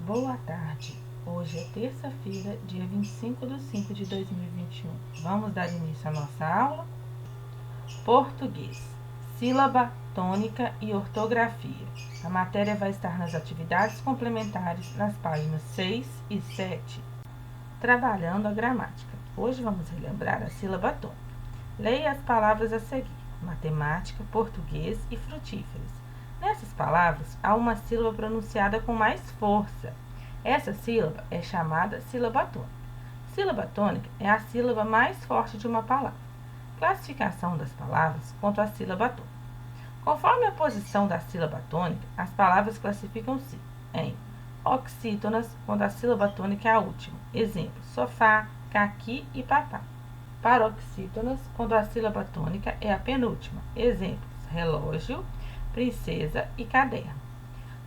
Boa tarde. Hoje é terça-feira, dia 25/5/2021. Vamos dar início à nossa aula? Português. Sílaba, tônica e ortografia. A matéria vai estar nas atividades complementares nas páginas 6 e 7. Trabalhando a gramática. Hoje vamos relembrar a sílaba tônica. Leia as palavras a seguir: matemática, português e frutíferas. Nessas palavras, há uma sílaba pronunciada com mais força. Essa sílaba é chamada sílaba tônica. Sílaba tônica é a sílaba mais forte de uma palavra. Classificação das palavras quanto à sílaba tônica. Conforme a posição da sílaba tônica, as palavras classificam-se em oxítonas, quando a sílaba tônica é a última. Exemplo: sofá, caqui e papá. Paroxítonas, quando a sílaba tônica é a penúltima. Exemplos: relógio, princesa e caderno.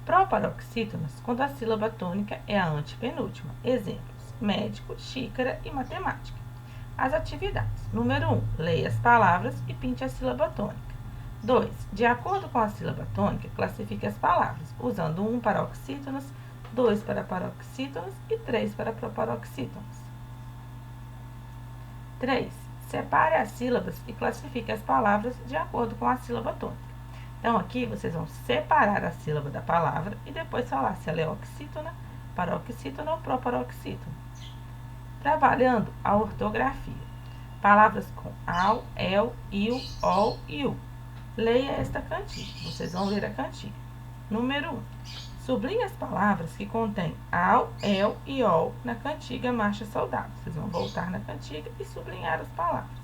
Proparoxítonas, quando a sílaba tônica é a antepenúltima. Exemplos: médico, xícara e matemática. As atividades. Número 1. Leia as palavras e pinte a sílaba tônica. 2. De acordo com a sílaba tônica, classifique as palavras, usando 1 para oxítonas, 2 para paroxítonas e 3 para proparoxítonas. 3. Separe as sílabas e classifique as palavras de acordo com a sílaba tônica. Então, aqui vocês vão separar a sílaba da palavra e depois falar se ela é oxítona, paroxítona ou proparoxítona. Trabalhando a ortografia. Palavras com ao, el, il, ol e u. Leia esta cantiga. Vocês vão ler a cantiga. Número 1. Sublinhe as palavras que contêm ao, el e ol na cantiga Marcha Soldado. Vocês vão voltar na cantiga e sublinhar as palavras.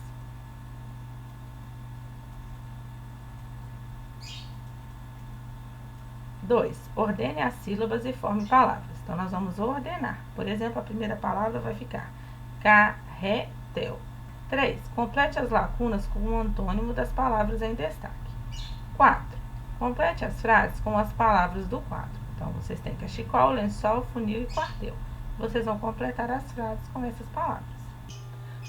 2. Ordene as sílabas e forme palavras. Então, nós vamos ordenar. Por exemplo, a primeira palavra vai ficar carretel. 3. Complete as lacunas com o antônimo das palavras em destaque. 4. Complete as frases com as palavras do quadro. Então, vocês têm cachecol, lençol, funil e quartel. Vocês vão completar as frases com essas palavras.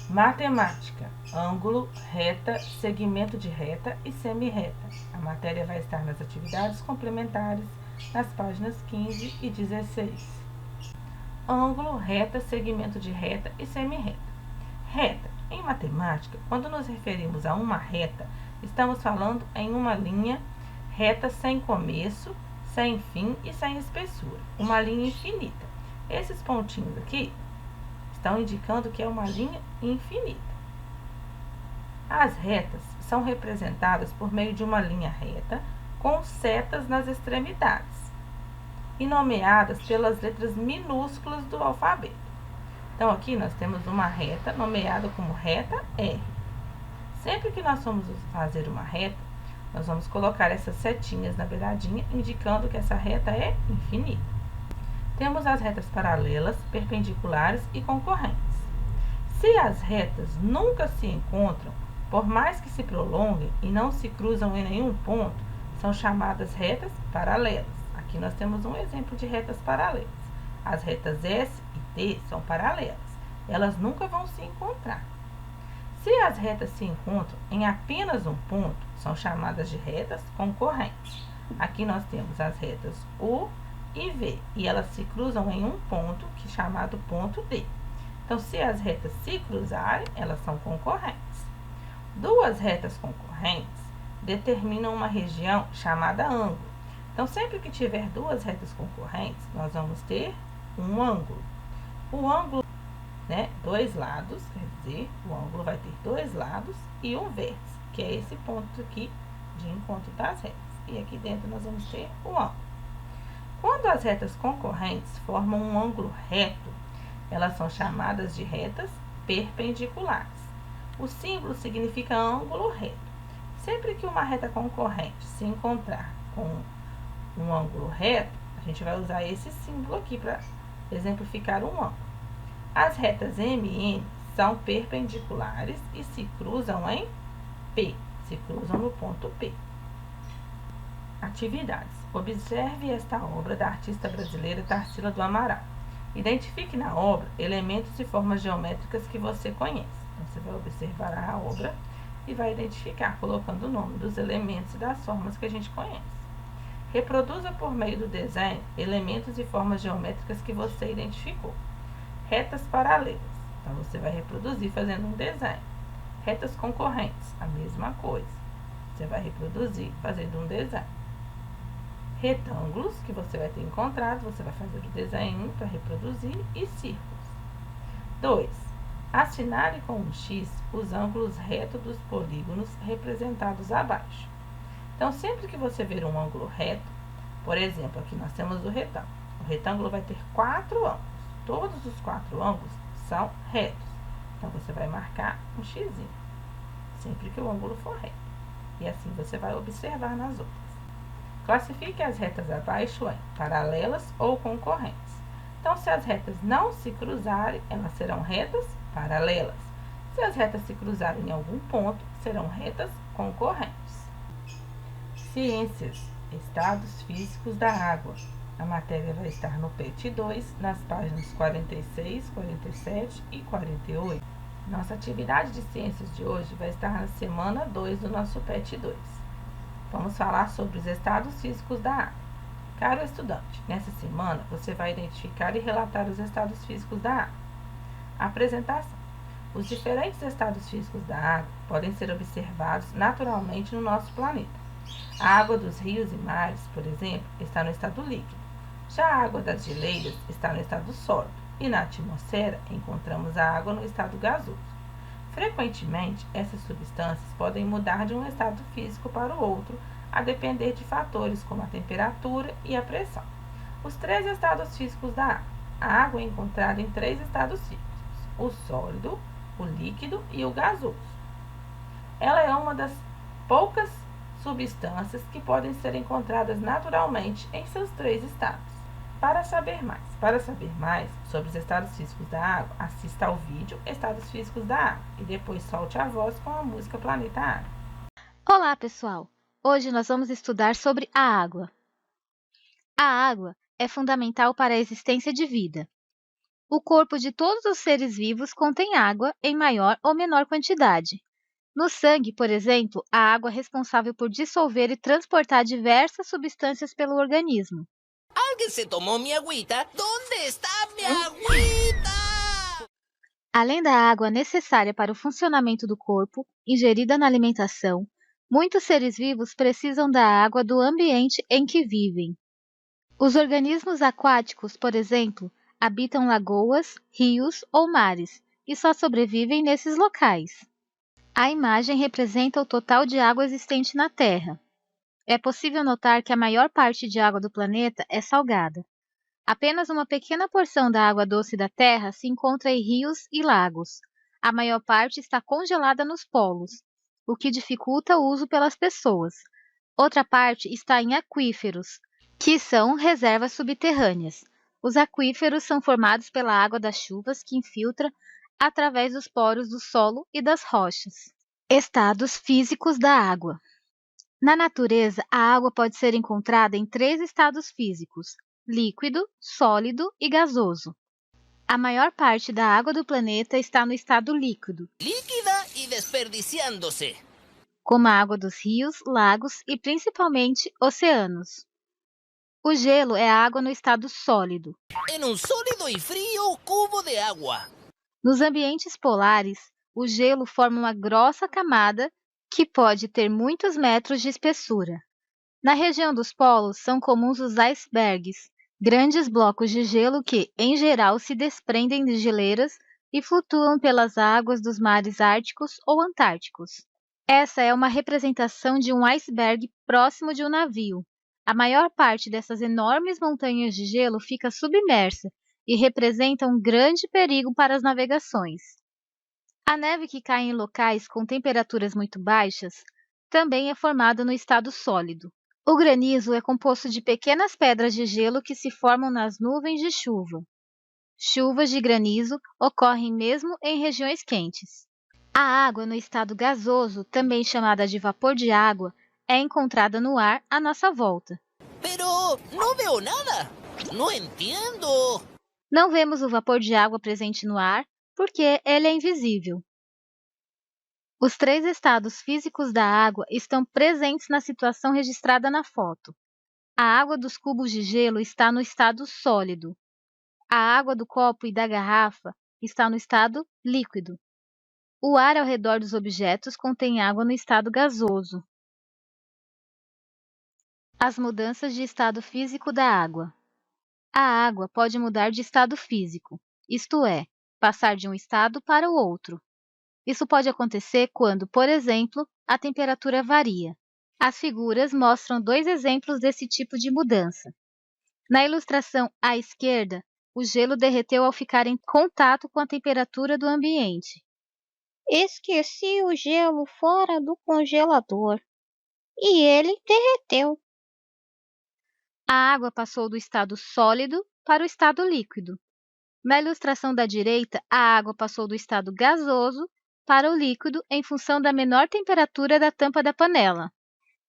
Matemática. Ângulo, reta, segmento de reta e semi-reta. A matéria vai estar nas atividades complementares nas páginas 15 e 16. Ângulo, reta, segmento de reta e semi-reta. Reta. Em matemática, quando nos referimos a uma reta, estamos falando em uma linha reta sem começo, sem fim e sem espessura. Uma linha infinita. Esses pontinhos aqui estão indicando que é uma linha infinita. As retas são representadas por meio de uma linha reta com setas nas extremidades e nomeadas pelas letras minúsculas do alfabeto. Então, aqui nós temos uma reta nomeada como reta R. Sempre que nós formos fazer uma reta, nós vamos colocar essas setinhas na beiradinha, indicando que essa reta é infinita. Temos as retas paralelas, perpendiculares e concorrentes. Se as retas nunca se encontram, por mais que se prolonguem e não se cruzam em nenhum ponto, são chamadas retas paralelas. Aqui nós temos um exemplo de retas paralelas. As retas S e T são paralelas. Elas nunca vão se encontrar. Se as retas se encontram em apenas um ponto, são chamadas de retas concorrentes. Aqui nós temos as retas U e V, e elas se cruzam em um ponto, que é chamado ponto D. Então, se as retas se cruzarem, elas são concorrentes. Duas retas concorrentes determinam uma região chamada ângulo. Então, sempre que tiver duas retas concorrentes, nós vamos ter um ângulo. O ângulo, dois lados, quer dizer, o ângulo vai ter dois lados e um vértice, que é esse ponto aqui de encontro das retas. E aqui dentro nós vamos ter o ângulo. Quando as retas concorrentes formam um ângulo reto, elas são chamadas de retas perpendiculares. O símbolo significa ângulo reto. Sempre que uma reta concorrente se encontrar com um ângulo reto, a gente vai usar esse símbolo aqui para exemplificar um ângulo. As retas M e N são perpendiculares e se cruzam em P, se cruzam no ponto P. Atividades. Observe esta obra da artista brasileira Tarsila do Amaral. Identifique na obra elementos e formas geométricas que você conhece. Então, você vai observar a obra e vai identificar colocando o nome dos elementos e das formas que a gente conhece. Reproduza por meio do desenho elementos e formas geométricas que você identificou. Retas paralelas. Então, você vai reproduzir fazendo um desenho. Retas concorrentes, a mesma coisa. Você vai reproduzir fazendo um desenho. Retângulos, que você vai ter encontrado, você vai fazer o desenho para reproduzir, e círculos. 2. Assinale com um X os ângulos retos dos polígonos representados abaixo. Então, sempre que você ver um ângulo reto, por exemplo, aqui nós temos o retângulo. O retângulo vai ter 4 ângulos. Todos os 4 ângulos são retos. Então, você vai marcar um xizinho, sempre que o ângulo for reto. E assim você vai observar nas outras. Classifique as retas abaixo em paralelas ou concorrentes. Então, se as retas não se cruzarem, elas serão retas paralelas. Se as retas se cruzarem em algum ponto, serão retas concorrentes. Ciências, estados físicos da água. A matéria vai estar no PET 2, nas páginas 46, 47 e 48. Nossa atividade de ciências de hoje vai estar na semana 2 do nosso PET 2. Vamos falar sobre os estados físicos da água. Caro estudante, nessa semana você vai identificar e relatar os estados físicos da água. Apresentação. Os diferentes estados físicos da água podem ser observados naturalmente no nosso planeta. A água dos rios e mares, por exemplo, está no estado líquido. Já a água das geleiras está no estado sólido. E na atmosfera encontramos a água no estado gasoso. Frequentemente, essas substâncias podem mudar de um estado físico para o outro, a depender de fatores como a temperatura e a pressão. Os 3 estados físicos da água. A água é encontrada em 3 estados físicos: o sólido, o líquido e o gasoso. Ela é uma das poucas substâncias que podem ser encontradas naturalmente em seus 3 estados. Para saber mais sobre os estados físicos da água, assista ao vídeo Estados Físicos da Água e depois solte a voz com a música Planeta Água. Olá, pessoal! Hoje nós vamos estudar sobre a água. A água é fundamental para a existência de vida. O corpo de todos os seres vivos contém água em maior ou menor quantidade. No sangue, por exemplo, a água é responsável por dissolver e transportar diversas substâncias pelo organismo. Alguien se tomó mi agüita. ¿Dónde está mi agüita? Além da água necessária para o funcionamento do corpo, ingerida na alimentação, muitos seres vivos precisam da água do ambiente em que vivem. Os organismos aquáticos, por exemplo, habitam lagoas, rios ou mares e só sobrevivem nesses locais. A imagem representa o total de água existente na Terra. É possível notar que a maior parte de água do planeta é salgada. Apenas uma pequena porção da água doce da Terra se encontra em rios e lagos. A maior parte está congelada nos polos, o que dificulta o uso pelas pessoas. Outra parte está em aquíferos, que são reservas subterrâneas. Os aquíferos são formados pela água das chuvas que infiltra através dos poros do solo e das rochas. Estados físicos da água. Na natureza, a água pode ser encontrada em 3 estados físicos: líquido, sólido e gasoso. A maior parte da água do planeta está no estado líquido, Líquida y desperdiciándose. como a água dos rios, lagos e principalmente oceanos. O gelo é a água no estado sólido. En un sólido y frío cubo de agua. Nos ambientes polares, o gelo forma uma grossa camada que pode ter muitos metros de espessura. Na região dos polos são comuns os icebergs, grandes blocos de gelo que, em geral, se desprendem de geleiras e flutuam pelas águas dos mares árticos ou antárticos. Essa é uma representação de um iceberg próximo de um navio. A maior parte dessas enormes montanhas de gelo fica submersa e representa um grande perigo para as navegações. A neve que cai em locais com temperaturas muito baixas também é formada no estado sólido. O granizo é composto de pequenas pedras de gelo que se formam nas nuvens de chuva. Chuvas de granizo ocorrem mesmo em regiões quentes. A água no estado gasoso, também chamada de vapor de água, é encontrada no ar à nossa volta. Pero no veo nada. No entiendo. Não vemos o vapor de água presente no ar porque ele é invisível. Os 3 estados físicos da água estão presentes na situação registrada na foto. A água dos cubos de gelo está no estado sólido. A água do copo e da garrafa está no estado líquido. O ar ao redor dos objetos contém água no estado gasoso. As mudanças de estado físico da água. A água pode mudar de estado físico, isto é, passar de um estado para o outro. Isso pode acontecer quando, por exemplo, a temperatura varia. As figuras mostram 2 exemplos desse tipo de mudança. Na ilustração à esquerda, o gelo derreteu ao ficar em contato com a temperatura do ambiente. Esqueci o gelo fora do congelador e ele derreteu. A água passou do estado sólido para o estado líquido. Na ilustração da direita, a água passou do estado gasoso para o líquido em função da menor temperatura da tampa da panela.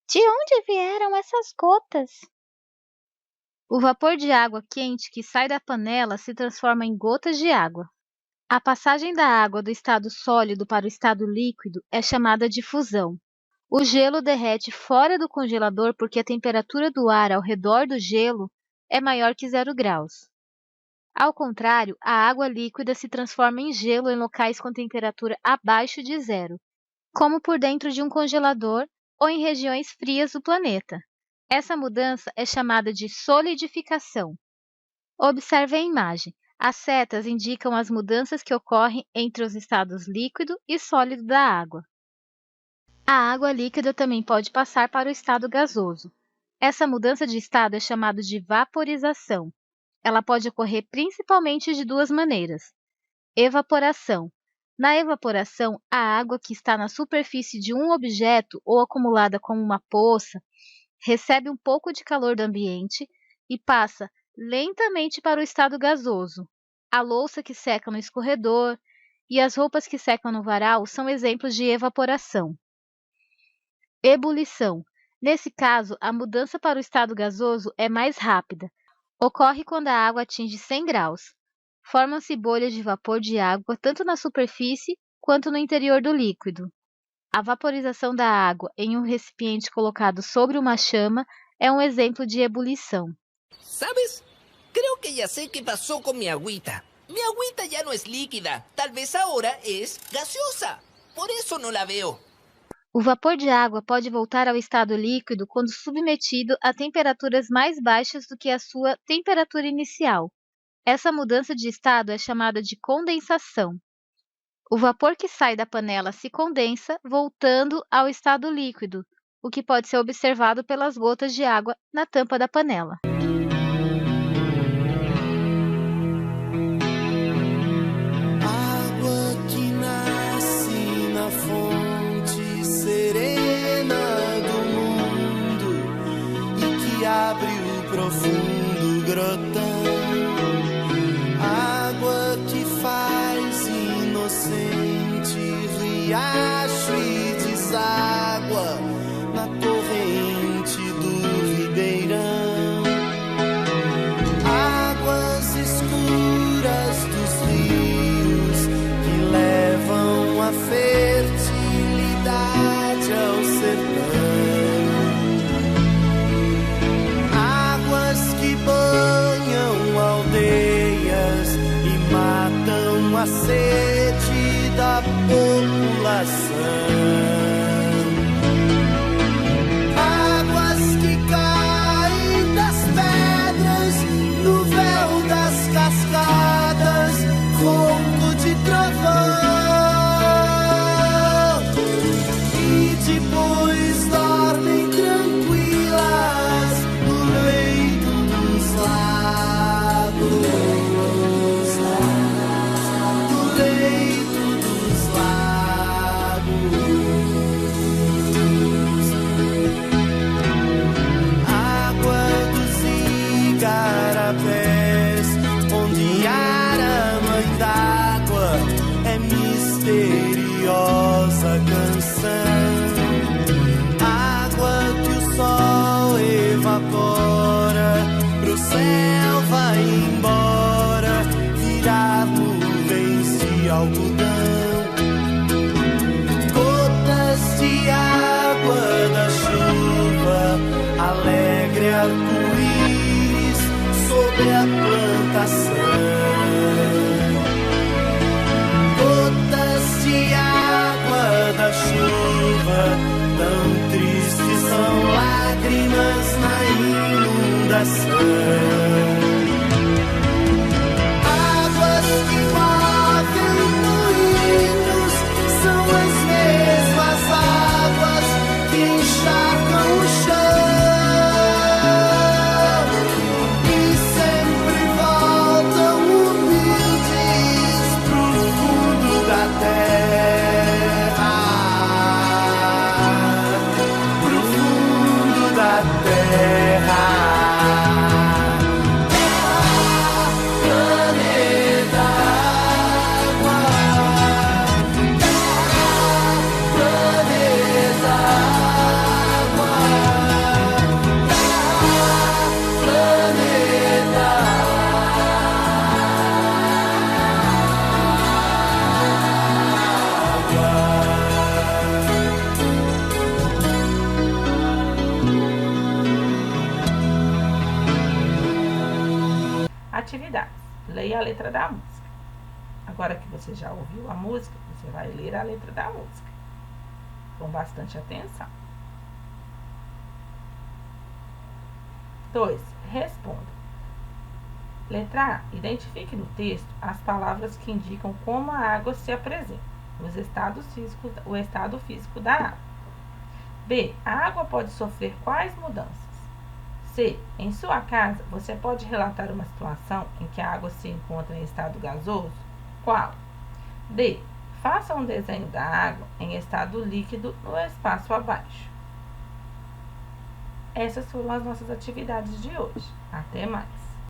De onde vieram essas gotas? O vapor de água quente que sai da panela se transforma em gotas de água. A passagem da água do estado sólido para o estado líquido é chamada de fusão. O gelo derrete fora do congelador porque a temperatura do ar ao redor do gelo é maior que 0 graus. Ao contrário, a água líquida se transforma em gelo em locais com temperatura abaixo de 0, como por dentro de um congelador ou em regiões frias do planeta. Essa mudança é chamada de solidificação. Observe a imagem. As setas indicam as mudanças que ocorrem entre os estados líquido e sólido da água. A água líquida também pode passar para o estado gasoso. Essa mudança de estado é chamada de vaporização. Ela pode ocorrer principalmente de 2 maneiras. Evaporação. Na evaporação, a água que está na superfície de um objeto ou acumulada como uma poça recebe um pouco de calor do ambiente e passa lentamente para o estado gasoso. A louça que seca no escorredor e as roupas que secam no varal são exemplos de evaporação. Ebulição. Nesse caso, a mudança para o estado gasoso é mais rápida. Ocorre quando a água atinge 100 graus. Formam-se bolhas de vapor de água tanto na superfície quanto no interior do líquido. A vaporização da água em um recipiente colocado sobre uma chama é um exemplo de ebulição. ¿Sabes? Creo que ya sé qué pasó con mi agüita. Mi agüita ya no es líquida. Tal vez ahora es gaseosa. Por eso no la veo. O vapor de água pode voltar ao estado líquido quando submetido a temperaturas mais baixas do que a sua temperatura inicial. Essa mudança de estado é chamada de condensação. O vapor que sai da panela se condensa, voltando ao estado líquido, o que pode ser observado pelas gotas de água na tampa da panela. Água que nasce na fonte serena do mundo e que abre o profundo grotão. Água que faz inocente riacho e deságua na corrente do ribeirão. Águas escuras dos rios que levam a fertilidade ao sertão. Águas que banham aldeias e matam a sede da população. Águas que caem das pedras no véu das cascadas, ronco de trovão. E depois dormem tranquilas no leito dos lagos. No leito dos lagos. Água dos igarapés, onde a mãe d'água é misteriosa canção. Água que o sol evapora, pro céu vai embora, virar nuvens de algodão. Gotas de água da chuva, alegre arco inundação. Águas que movem moinhos são as mesmas águas que encharcam o chão e sempre voltam humildes pro fundo da terra, pro fundo da terra. Atividades. Leia a letra da música. Agora que você já ouviu a música, você vai ler a letra da música com bastante atenção. 2. Responda. Letra A. Identifique no texto as palavras que indicam como a água se apresenta, o estado físico da água. B. A água pode sofrer quais mudanças? C. Em sua casa, você pode relatar uma situação em que a água se encontra em estado gasoso? Qual? D. Faça um desenho da água em estado líquido no espaço abaixo. Essas foram as nossas atividades de hoje. Até mais!